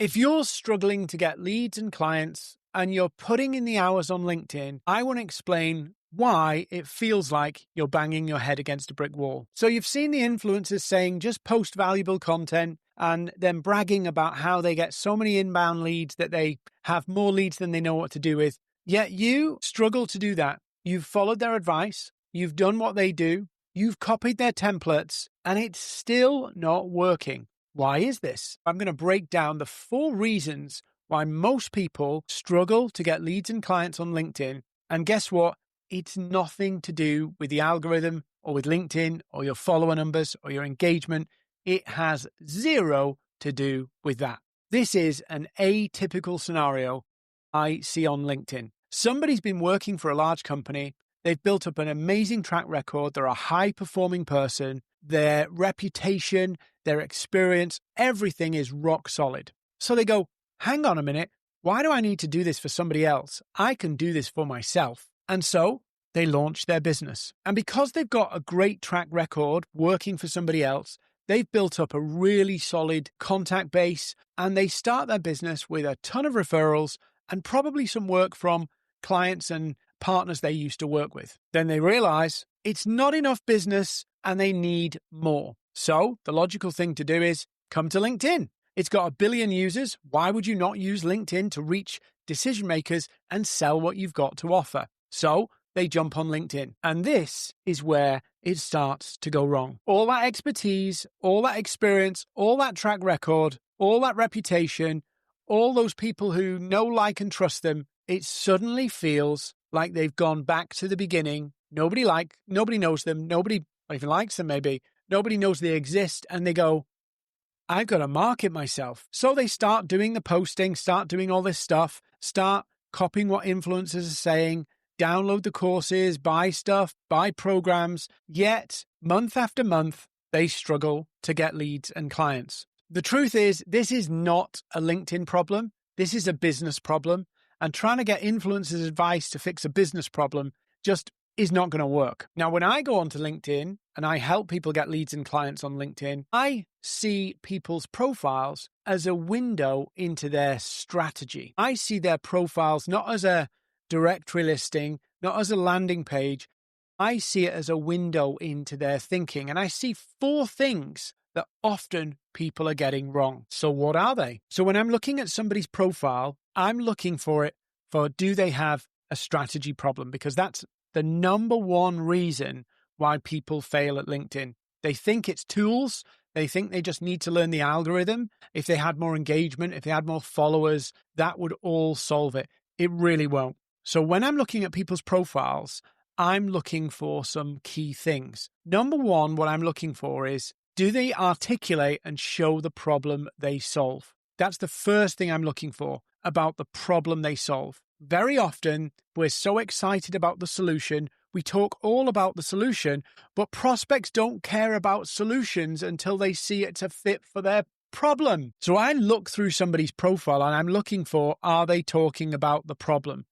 If you're struggling to get leads and clients and you're putting in the hours on LinkedIn, I want to explain why it feels like you're banging your head against a brick wall. So you've seen the influencers saying just post valuable content and then bragging about how they get so many inbound leads that they have more leads than they know what to do with. Yet you struggle to do that. You've followed their advice. You've done what they do. You've copied their templates and it's still not working. Why is this? I'm going to break down the 4 reasons why most people struggle to get leads and clients on LinkedIn. And guess what? It's nothing to do with the algorithm or with LinkedIn or your follower numbers or your engagement. It has zero to do with that. This is an atypical scenario I see on LinkedIn. Somebody's been working for a large company. They've built up an amazing track record. They're a high-performing person. Their reputation, their experience, everything is rock solid. So they go, hang on a minute. Why do I need to do this for somebody else? I can do this for myself. And so they launch their business. And because they've got a great track record working for somebody else, they've built up a really solid contact base and they start their business with a ton of referrals and probably some work from clients and partners they used to work with. Then they realize it's not enough business and they need more. So the logical thing to do is come to LinkedIn. It's got 1 billion users. Why would you not use LinkedIn to reach decision makers and sell what you've got to offer? So they jump on LinkedIn. And this is where it starts to go wrong. All that expertise, all that experience, all that track record, all that reputation, all those people who know, like, and trust them, it suddenly feels like they've gone back to the beginning. Nobody knows them. Nobody even likes them, maybe. Nobody knows they exist. And they go, I've got to market myself. So they start doing the posting, start doing all this stuff, start copying what influencers are saying, download the courses, buy stuff, buy programs. Yet, month after month, they struggle to get leads and clients. The truth is, this is not a LinkedIn problem. This is a business problem. And trying to get influencers' advice to fix a business problem just is not going to work. Now, when I go onto LinkedIn and I help people get leads and clients on LinkedIn, I see people's profiles as a window into their strategy. I see their profiles not as a directory listing, not as a landing page. I see it as a window into their thinking. And I see 4 things that often people are getting wrong. So what are they? So when I'm looking at somebody's profile, I'm looking for do they have a strategy problem? Because that's the number one reason why people fail at LinkedIn. They think it's tools. They think they just need to learn the algorithm. If they had more engagement, if they had more followers, that would all solve it. It really won't. So when I'm looking at people's profiles, I'm looking for some key things. Number one, what I'm looking for is, do they articulate and show the problem they solve? That's the first thing I'm looking for about the problem they solve. Very often, we're so excited about the solution, we talk all about the solution, but prospects don't care about solutions until they see it's a fit for their problem. So I look through somebody's profile and I'm looking for, are they talking about the problem?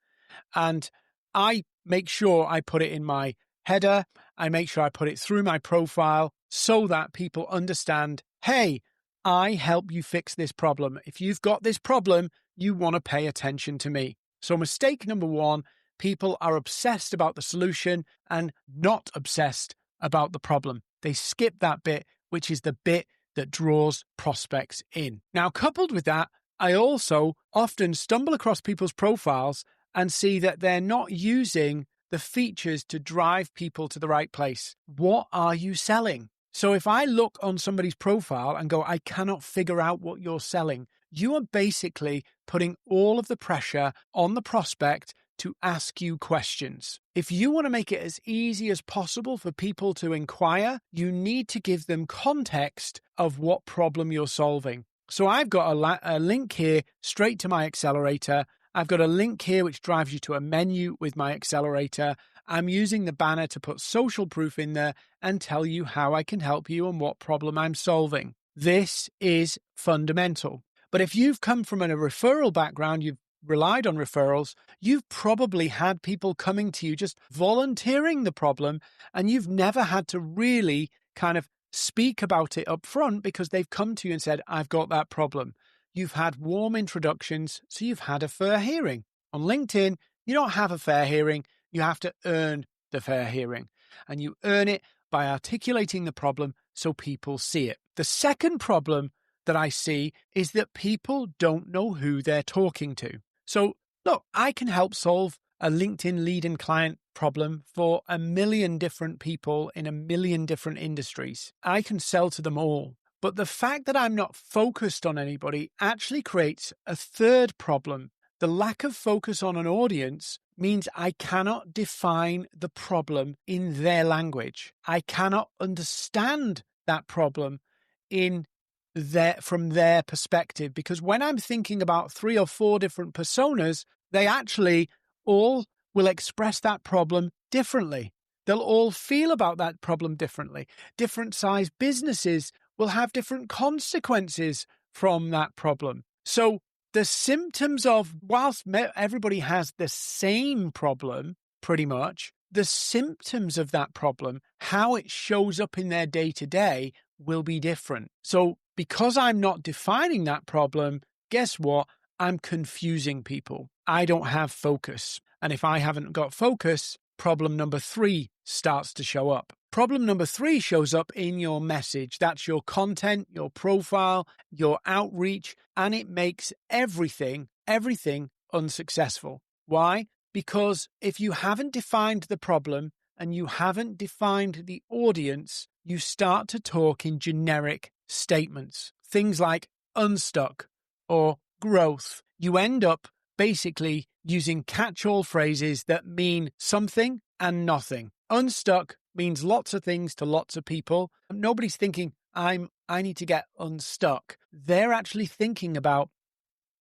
And I make sure I put it in my header. I make sure I put it through my profile so that people understand, hey, I help you fix this problem. If you've got this problem, you want to pay attention to me. So mistake number 1, people are obsessed about the solution and not obsessed about the problem. They skip that bit, which is the bit that draws prospects in. Now, coupled with that, I also often stumble across people's profiles and see that they're not using the features to drive people to the right place. What are you selling? So if I look on somebody's profile and go, I cannot figure out what you're selling, you are basically putting all of the pressure on the prospect to ask you questions. If you want to make it as easy as possible for people to inquire, you need to give them context of what problem you're solving. So I've got a link here straight to my Accelerator. I've got a link here which drives you to a menu with my Accelerator. I'm using the banner to put social proof in there and tell you how I can help you and what problem I'm solving. This is fundamental. But if you've come from a referral background, you've relied on referrals, you've probably had people coming to you just volunteering the problem, and you've never had to really kind of speak about it up front because they've come to you and said, I've got that problem. you've had warm introductions, so you've had a fair hearing. On LinkedIn, you don't have a fair hearing, you have to earn the fair hearing. And you earn it by articulating the problem so people see it. The second problem that I see is that people don't know who they're talking to. So, look, I can help solve a LinkedIn lead and client problem for 1 million different people in 1 million different industries. I can sell to them all. But the fact that I'm not focused on anybody actually creates a third problem. The lack of focus on an audience means I cannot define the problem in their language. I cannot understand that problem from their perspective, because when I'm thinking about 3 or 4 different personas, they actually all will express that problem differently. They'll all feel about that problem differently. Different size businesses will have different consequences from that problem. So the symptoms of, whilst everybody has the same problem, pretty much, the symptoms of that problem, how it shows up in their day-to-day, will be different. So because I'm not defining that problem, guess what? I'm confusing people. I don't have focus. And if I haven't got focus, problem number 3 starts to show up. Problem number 3 shows up in your message. That's your content, your profile, your outreach, and it makes everything unsuccessful. Why? Because if you haven't defined the problem and you haven't defined the audience, you start to talk in generic statements. Things like unstuck or growth. You end up basically using catch-all phrases that mean something and nothing. Unstuck means lots of things to lots of people. Nobody's thinking, I need to get unstuck. They're actually thinking about,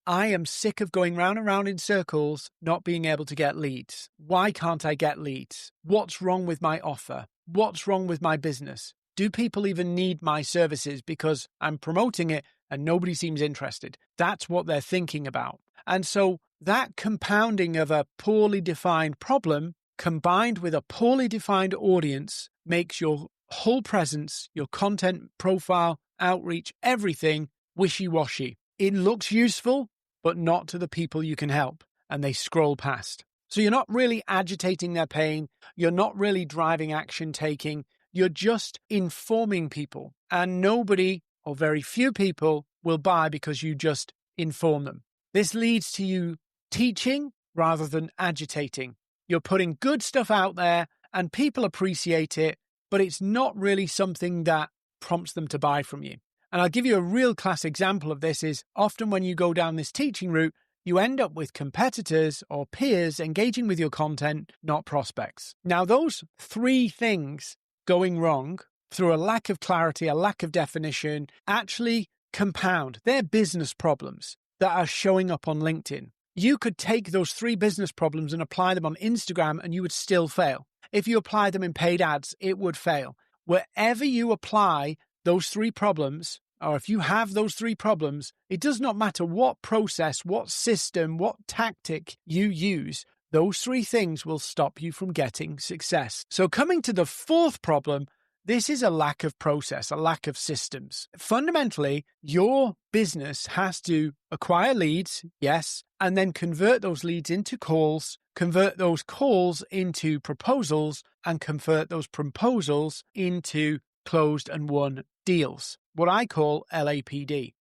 I am sick of going round and round in circles, not being able to get leads. Why can't I get leads? What's wrong with my offer? What's wrong with my business? Do people even need my services because I'm promoting it and nobody seems interested? That's what they're thinking about. And so that compounding of a poorly defined problem combined with a poorly defined audience makes your whole presence, your content profile, outreach, everything wishy-washy. It looks useful, but not to the people you can help, and they scroll past. So you're not really agitating their pain. You're not really driving action taking. You're just informing people, and nobody or very few people will buy because you just inform them. This leads to you teaching rather than agitating. You're putting good stuff out there and people appreciate it, but it's not really something that prompts them to buy from you. And I'll give you a real class example of this is often when you go down this teaching route, you end up with competitors or peers engaging with your content, not prospects. Now, those 3 things going wrong through a lack of clarity, a lack of definition, actually compound. They're business problems that are showing up on LinkedIn. You could take those 3 business problems and apply them on Instagram and you would still fail. If you apply them in paid ads, it would fail. Wherever you apply those 3 problems, or if you have those 3 problems, it does not matter what process, what system, what tactic you use, those 3 things will stop you from getting success. So coming to the 4th problem, this is a lack of process, a lack of systems. Fundamentally, your business has to acquire leads, yes, and then convert those leads into calls, convert those calls into proposals, and convert those proposals into closed and won deals, what I call LAPD.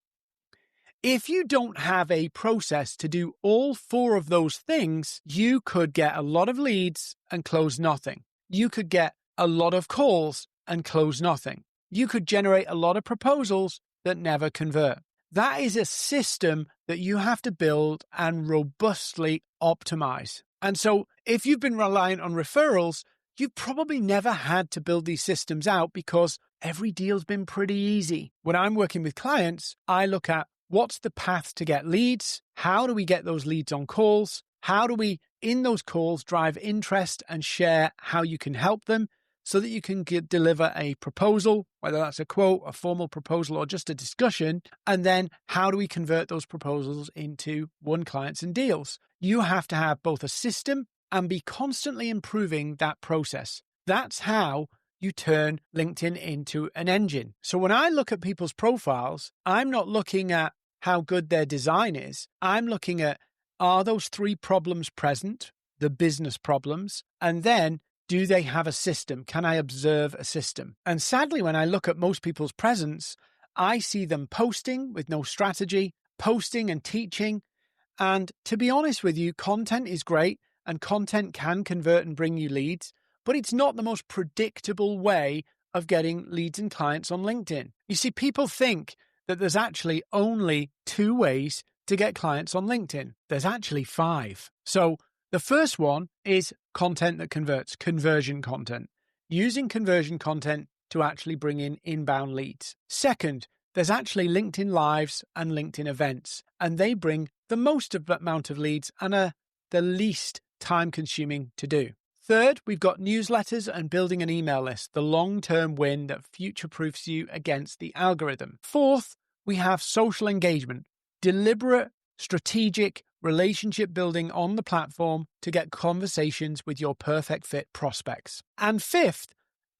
If you don't have a process to do all 4 of those things, you could get a lot of leads and close nothing. You could get a lot of calls and close nothing. You could generate a lot of proposals that never convert. That is a system that you have to build and robustly optimize. And so if you've been reliant on referrals, you've probably never had to build these systems out because every deal's been pretty easy. When I'm working with clients, I look at what's the path to get leads? How do we get those leads on calls? How do we, in those calls, drive interest and share how you can help them so that you can deliver a proposal, whether that's a quote, a formal proposal, or just a discussion? And then how do we convert those proposals into won clients and deals? You have to have both a system and be constantly improving that process. That's how you turn LinkedIn into an engine. So when I look at people's profiles, I'm not looking at how good their design is. I'm looking at, are those 3 problems present, the business problems? And then, do they have a system? Can I observe a system? And sadly, when I look at most people's presence, I see them posting with no strategy, posting and teaching. And to be honest with you, content is great and content can convert and bring you leads, but it's not the most predictable way of getting leads and clients on LinkedIn. You see, people think that there's actually only 2 ways to get clients on LinkedIn. There's actually 5. So the first one is content that converts, conversion content, using conversion content to actually bring in inbound leads. Second, there's actually LinkedIn Lives and LinkedIn events, and they bring the most amount of leads and are the least time consuming to do. Third, we've got newsletters and building an email list, the long-term win that future-proofs you against the algorithm. Fourth, we have social engagement, deliberate, strategic relationship building on the platform to get conversations with your perfect fit prospects. And fifth,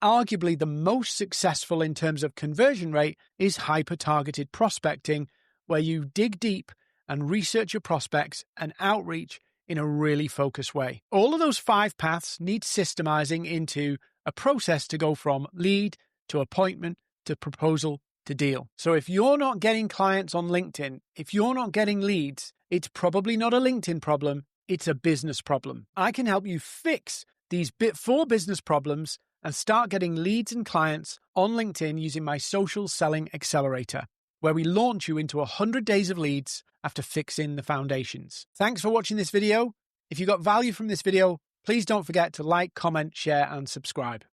arguably the most successful in terms of conversion rate, is hyper-targeted prospecting, where you dig deep and research your prospects and outreach in a really focused way. All of those 5 paths need systemizing into a process to go from lead to appointment to proposal to deal. So if you're not getting clients on LinkedIn, if you're not getting leads, it's probably not a LinkedIn problem, it's a business problem. I can help you fix these 4 business problems and start getting leads and clients on LinkedIn using my social selling accelerator, where we launch you into 100 days of leads after fixing the foundations. Thanks for watching this video. If you got value from this video, please don't forget to like, comment, share, and subscribe.